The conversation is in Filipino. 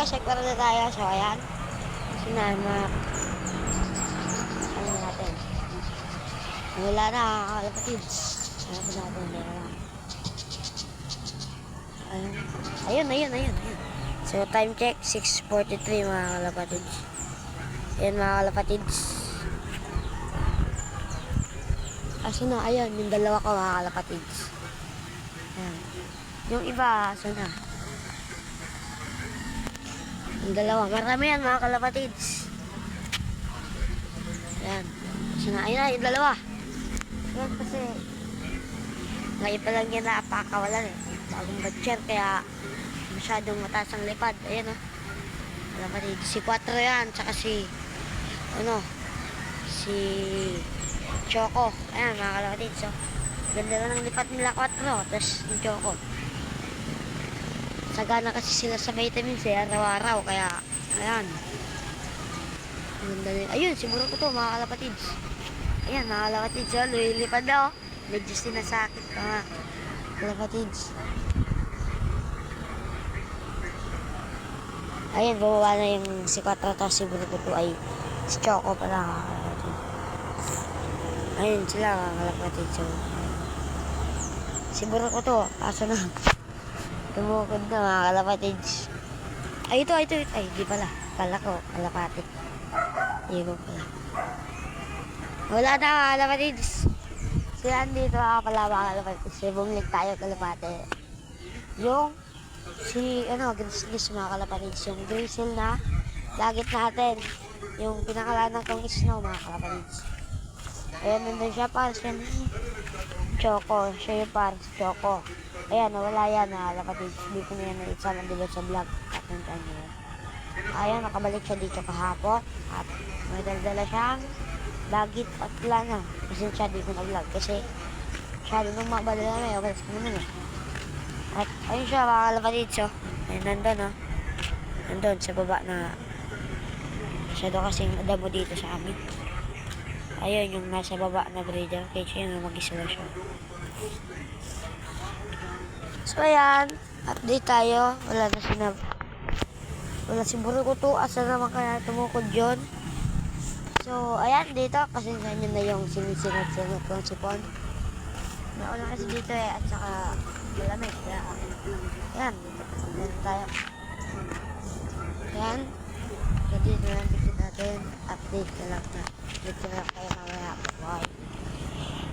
sektor na tayo. So, ayan. Kasi na, ano natin. Wala na, kalapatids. Hanapin natin, meron na. Ayun. So, time check, 6:43 mga kalapatids. Ayan mga kalapatids. Aso na, ayan, yung dalawa ko mga kalapatids. Ayan. Yung iba, aso na. Yung dalawa, marami yan mga kalapatids. Ayan. Aso na, ayun na, yung dalawa. Ayan kasi, ngayon pa lang yan napakawalan eh. Bagong batcher, kaya masyadong mataas ang lipad. Ayan o. Kalapatids, si 4 yan, tsaka si, si Choco. Ayan mga kalapatids. So, ganda na ng lipat nila 4. Tapos yung Choco. Sagana kasi sila sa vitamins eh. Araw-araw. Kaya, ayan. Ganda nila. Ayun, siguro ko to mga kalapatids. Ayan mga kalapatids. So, lilipad na o. Medyo sinasakit pa mga kalapatids. Ayan, bumaba na yung si 4. Tapos siguro ko to ay si Choco pala mga kalapatids. Ayun sila mga kalapatids. So, siguro ko to. Kaso na. Tumukod na mga kalapatids. Ay, ito. Ay, di pala. Kala ko, kalapati. Hindi ko pala. Wala na mga kalapatids. So, yan dito pala mga kalapatids. Bumalik tayo kalapati. Yung, Grizzlies mga kalapatids. Yung grizzle na dagit natin. Yung pinakalanan kong snow mga kalapatids. Ayan, nandun siya para siya Choco. Siya yung para si Choco. Ayan, nawala yan mga kalapatids. Hindi ko na yan naitsama dito sa vlog. Kapuntaan nyo yan. Ayan, nakabalik siya dito kahapon. At may daldala siyang dagit at lana. Kasi siya dito na vlog. Kasi siya doon mabala na may oras ko naman eh. At ayun siya mga kalapatids. So, ayun, nandun nandun sa baba na siya doon kasing damo dito sa amin. Ayun yung nasa baba na breeder cage. Ayun yung mag-isa lang siya. So ayan, update tayo. Wala si Burukuto. Asa naman kaya tumukod yun. So ayan dito, kasi nyo na yung sinisingat-singat kong sipon. Nauna kasi dito eh, at saka malamig. Kaya ayan, dito tayo. Ayan, so dito na lang dito natin. Update na lang na. Dito na lang kayo mamaya. Bye.